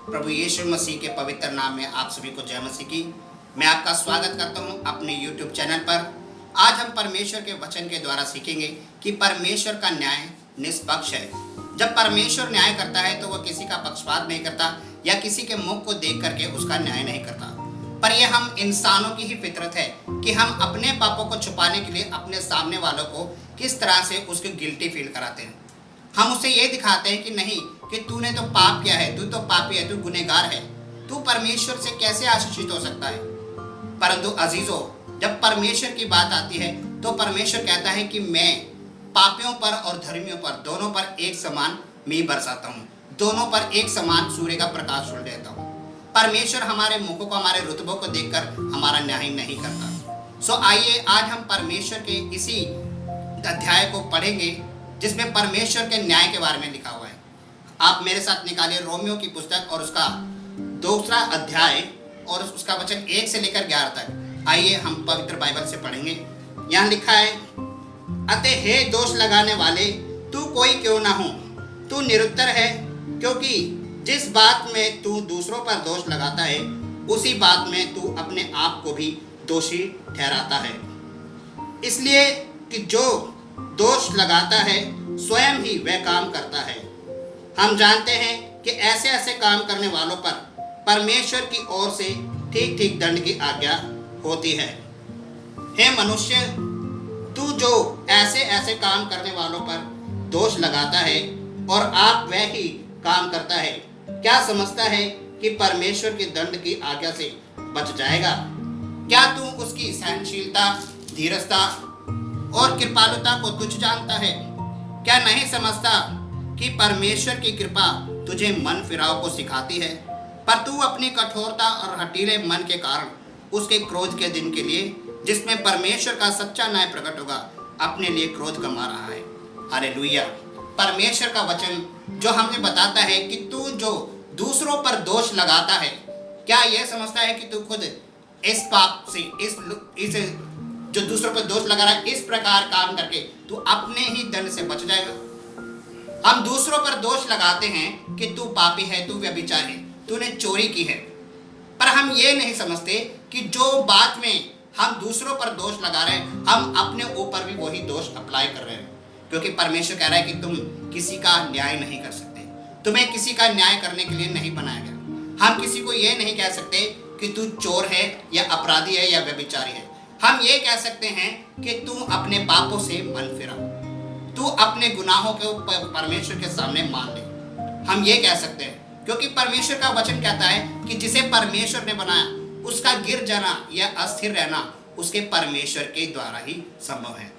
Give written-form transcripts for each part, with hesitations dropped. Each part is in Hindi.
प्रभु यीशु मसीह के पवित्र नाम में आप सभी को जय मसीह की। मैं आपका स्वागत करता हूं अपने YouTube चैनल पर। आज हम परमेश्वर के वचन के द्वारा सीखेंगे कि परमेश्वर का न्याय निष्पक्ष है। जब परमेश्वर न्याय करता है तो वह किसी का पक्षपात नहीं करता या किसी के मुख को देख करके उसका न्याय नहीं करता। पर यह हम इंसानों की ही फितरत है कि हम अपने पापों को छुपाने के लिए अपने सामने वालों को किस तरह से उसको गिल्टी फील कराते हैं। हम उसे ये दिखाते हैं कि नहीं, कि तूने तो पाप किया है, तू तो पापी है, तू गुनहगार है, तू परमेश्वर से कैसे आशीषित हो सकता है। परंतु अजीजों, जब परमेश्वर की बात आती है तो परमेश्वर कहता है कि मैं पापियों पर और धर्मियों पर दोनों पर एक समान मींह बरसाता हूँ, दोनों पर एक समान सूर्य का प्रकाश छोड़ देता हूँ। परमेश्वर हमारे मुखों को, हमारे रुतबों को देखकर हमारा न्याय नहीं करता। सो आइए आज हम परमेश्वर के इसी अध्याय को पढ़ेंगे जिसमें परमेश्वर के न्याय के बारे में लिखा हुआ है। आप मेरे साथ निकालिए रोमियो की पुस्तक और उसका 2 अध्याय और उसका वचन 1 से लेकर 11 तक। आइए हम पवित्र बाइबल से पढ़ेंगे। यहाँ लिखा है, अतः हे दोष लगाने वाले, तू कोई क्यों ना हो, तू निरुत्तर है, क्योंकि जिस बात में तू दूसरों पर दोष लगाता है उसी बात में तू अपने आप को भी दोषी ठहराता है। इसलिए कि जो दोष लगाता है स्वयं ही वह काम करता है। हम जानते हैं कि ऐसे ऐसे काम करने वालों पर परमेश्वर की ओर से ठीक ठीक दंड की आज्ञा होती है। हे मनुष्य, तू जो ऐसे ऐसे काम करने वालों पर दोष लगाता है और आप वह ही काम करता है, क्या समझता है कि परमेश्वर के दंड की आज्ञा से बच जाएगा? क्या तू उसकी सहनशीलता, धीरजता और कृपालुता को तुच्छ जानता है? क्या नहीं समझता कि परमेश्वर की कृपा तुझे मन फिराव को सिखाती है, पर तू अपनी कठोरता और हठीले मन के कारण उसके क्रोध के दिन के लिए, जिसमें परमेश्वर का सच्चा न्याय प्रकट होगा, अपने लिए क्रोध कमा रहा है। हालेलुया। परमेश्वर का वचन जो हमें बताता है कि तू जो दूसरों पर दोष लगाता है, क्या यह समझता है कि तू खुद इस पाप से, इस जो दूसरों पर दोष लगा रहा है, इस प्रकार काम करके तू अपने ही दंड से बच जाएगा? हम दूसरों पर दोष लगाते हैं कि तू पापी है, तू व्यभिचारी है, तूने चोरी की है, पर हम ये नहीं समझते कि जो बात में हम दूसरों पर दोष लगा रहे हैं, हम अपने ऊपर भी वही दोष अप्लाई कर रहे हैं। क्योंकि परमेश्वर कह रहा है कि तुम किसी का न्याय नहीं कर सकते, तुम्हें किसी का न्याय करने के लिए नहीं बनाया गया। हम किसी को ये नहीं कह सकते कि तू चोर है या अपराधी है या व्यभिचारी है। हम ये कह सकते हैं कि तू अपने पापों से मन फिरा, तू अपने गुनाहों को परमेश्वर के सामने मान ले। हम ये कह सकते हैं क्योंकि परमेश्वर का वचन कहता है कि जिसे परमेश्वर ने बनाया उसका गिर जाना या अस्थिर रहना उसके परमेश्वर के द्वारा ही संभव है।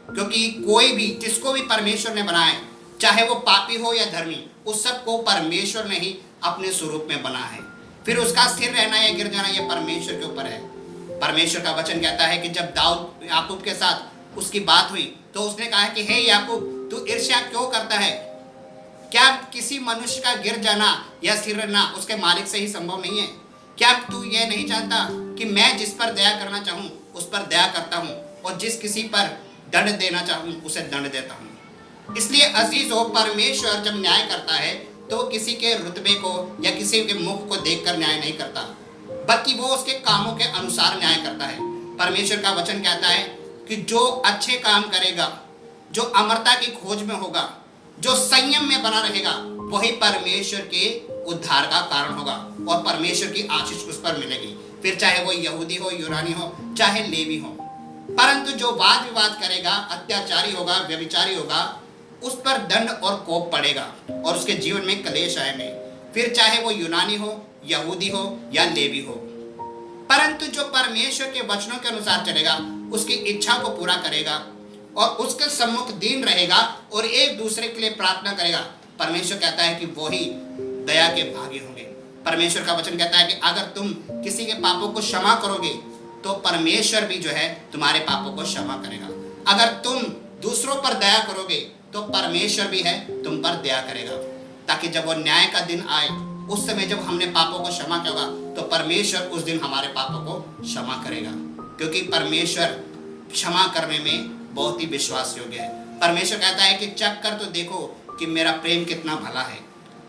क्योंकि कोई भी, जिसको भी परमेश्वर ने बनाया, चाहे वो पापी हो या धर्मी, उस सबको परमेश्वर ने ही अपने स्वरूप में बना है। फिर उसका स्थिर रहना या गिर जाना ये परमेश्वर के ऊपर है। परमेश्वर का वचन कहता है कि जब दाऊद याकूब के साथ उसकी बात हुई तो उसने कहा कि हे याकूब, तू ईर्ष्या क्यों करता है? क्या किसी मनुष्य का गिर जाना या स्थिर रहना उसके मालिक से ही संभव नहीं है? क्या तू ये नहीं जानता कि मैं जिस पर दया करना चाहूँ उस पर दया करता हूँ और जिस किसी पर दंड देना चाहूँ उसे दंड देता हूँ। इसलिए अजीजों, परमेश्वर जब न्याय करता है तो किसी के रुतबे को या किसी के मुख को देखकर न्याय नहीं करता, बल्कि वो उसके कामों के अनुसार न्याय करता है। परमेश्वर का वचन कहता है कि जो अच्छे काम करेगा, जो अमरता की खोज में होगा, जो संयम में बना रहेगा, वही परमेश्वर के उद्धार का कारण होगा और परमेश्वर की आशीष उस पर मिलेगी। फिर चाहे वो यहूदी हो, यूनानी हो, चाहे लेवी हो। परंतु जो वाद विवाद करेगा, अत्याचारी होगा, व्यभिचारी होगा, उस पर दंड और कोप पड़ेगा और उसके जीवन में कलेश आएंगे। फिर चाहे वो यूनानी हो, यहूदी हो या लेवी हो। परंतु जो परमेश्वर के वचनों के अनुसार चलेगा, उसकी इच्छा को पूरा करेगा और उसके सम्मुख दीन रहेगा और एक दूसरे के लिए प्रार्थना करेगा, परमेश्वर कहता है कि वो ही दया के भागी होंगे। परमेश्वर का वचन कहता है कि अगर तुम किसी के पापों को क्षमा करोगे तो परमेश्वर भी जो है तुम्हारे पापों को क्षमा करेगा। अगर तुम दूसरों पर दया करोगे तो परमेश्वर भी है तुम पर दया करेगा, ताकि जब वो न्याय का दिन आए, उस समय जब हमने पापों को क्षमा किया होगा तो परमेश्वर उस दिन हमारे पापों को क्षमा करेगा। क्योंकि परमेश्वर क्षमा करने में बहुत ही विश्वास योग्य है। परमेश्वर कहता है कि चख कर तो देखो कि मेरा प्रेम कितना भला है।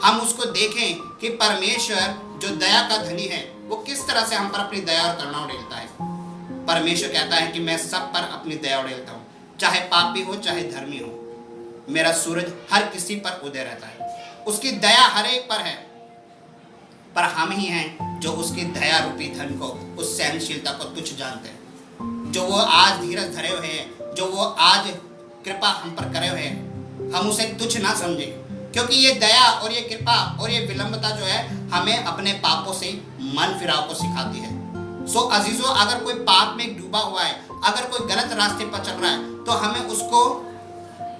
हम उसको देखें कि परमेश्वर जो दया का धनी है वो किस तरह से हम पर अपनी दया और करुणा उड़ेलता है। परमेश्वर कहता है कि मैं सब पर अपनी दया उड़ेलता हूँ, चाहे पापी हो चाहे धर्मी हो। मेरा सूरज हर किसी पर उदय रहता है, उसकी दया हर एक पर है। पर हम ही हैं जो उसकी दया रूपी धन को, उस सहनशीलता को तुच्छ जानते हैं। जो वो आज धीरज धरे हुए हैं, जो वो आज कृपा हम पर करे हुए हैं, हम उसे तुच्छ ना समझें, क्योंकि ये दया और ये कृपा और ये विलंबता जो है हमें अपने पापों से मन फिराव को सिखाती है। सो अजीजों, अगर कोई पाप में डूबा हुआ है, अगर कोई गलत रास्ते पर चल रहा है, तो हमें उसको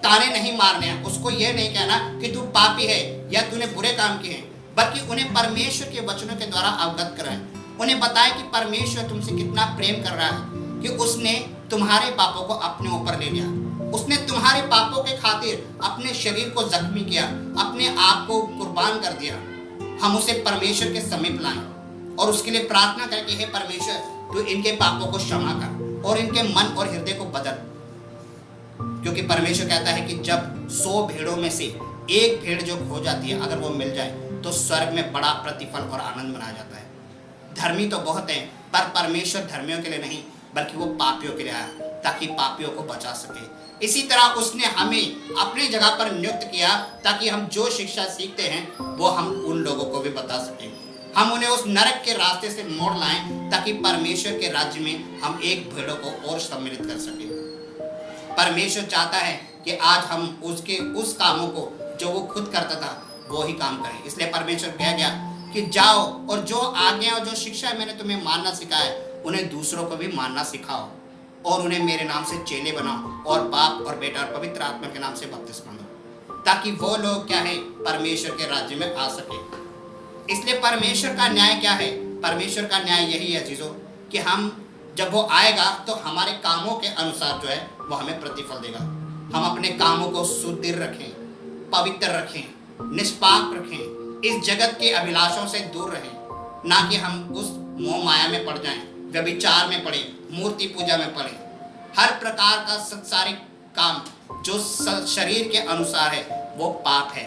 ताने नहीं मारने हैं, उसको ये नहीं कहना कि तू पापी है या तूने बुरे काम किए हैं, बल्कि उन्हें परमेश्वर के वचनों के द्वारा अवगत कराएं। उन्हें बताएं कि परमेश्वर तुमसे कितना प्रेम कर रहा है, कि उसने तुम्हारे पापों को अपने ऊपर ले लिया, उसने तुम्हारे पापों के खातिर अपने शरीर को जख्मी किया, अपने आप को कुर्बान कर दिया। हम उसे परमेश्वर के समीप लाएं और उसके लिए प्रार्थना करें कि हे परमेश्वर, तू इनके पापों को क्षमा कर और इनके मन और हृदय को बदल। क्योंकि परमेश्वर कहता है कि जब 100 भेड़ों में से एक भेड़ जो खो जाती है, अगर वो मिल जाए तो स्वर्ग में बड़ा प्रतिफल और आनंद मनाया जाता है। धर्मी तो बहुत हैं, पर परमेश्वर धर्मियों के लिए नहीं बल्कि वो पापियों के लिए आया, ताकि पापियों को बचा सके। इसी तरह उसने हमें अपनी जगह पर नियुक्त किया ताकि हम जो शिक्षा सीखते हैं वो हम उन लोगों को भी बता सकें। हम उन्हें उस नरक के रास्ते से मोड़ लाएं ताकि परमेश्वर के राज्य में हम एक भेड़ों को और सम्मिलित कर सकें। परमेश्वर चाहता है कि आज हम उसके उस कामों को जो वो खुद करता था वो ही काम करें। इसलिए परमेश्वर कह गया कि जाओ और जो आज्ञा और जो शिक्षा मैंने तुम्हें मानना सिखाया उन्हें दूसरों को भी मानना सिखाओ और उन्हें मेरे नाम से चेले बनाओ और बाप और बेटा और पवित्र आत्मा के नाम से बपतिस्मा दो, ताकि वो लोग क्या है परमेश्वर के राज्य में आ सके। इसलिए परमेश्वर का न्याय क्या है? परमेश्वर का न्याय यही है चीज़ों कि हम जब वो आएगा तो हमारे कामों के अनुसार जो है वो हमें प्रतिफल देगा। हम अपने कामों को सुदृढ़ रखें, पवित्र रखें, निष्पाप रखें, इस जगत के अभिलाषों से दूर रहें, ना कि हम उस मोह माया में पड़ जाएं, व्यभिचार में पड़े, मूर्ति पूजा में पड़े। हर प्रकार का संसारिक काम जो शरीर के अनुसार है वो पाप है,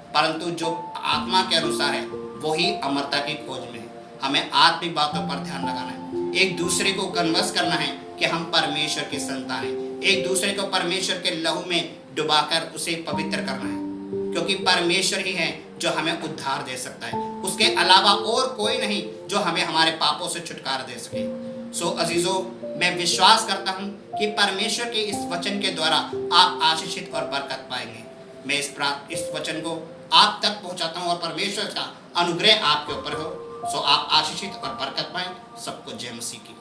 परंतु जो आत्मा के अनुसार है वो ही अमरता की खोज में है। हमें आत्मिक बातों पर ध्यान लगाना है, एक दूसरे को कन्वर्स करना है कि हम परमेश्वर के संतान हैं, एक दूसरे को परमेश्वर के लहू में डुबाकर उसे पवित्र करना है, क्योंकि परमेश्वर ही है जो हमें उद्धार दे सकता है। उसके अलावा और कोई नहीं जो हमें हमारे पापों से छुटकारा दे सके। सो अजीजों, मैं विश्वास करता हूँ कि परमेश्वर के इस वचन के द्वारा आप आशीषित और बरकत पाएंगे। मैं इस वचन को आप तक पहुँचाता हूँ और परमेश्वर का अनुग्रह आपके ऊपर हो। सो आप आशीषित और बरकत पाएं। सबको जय मसीह की।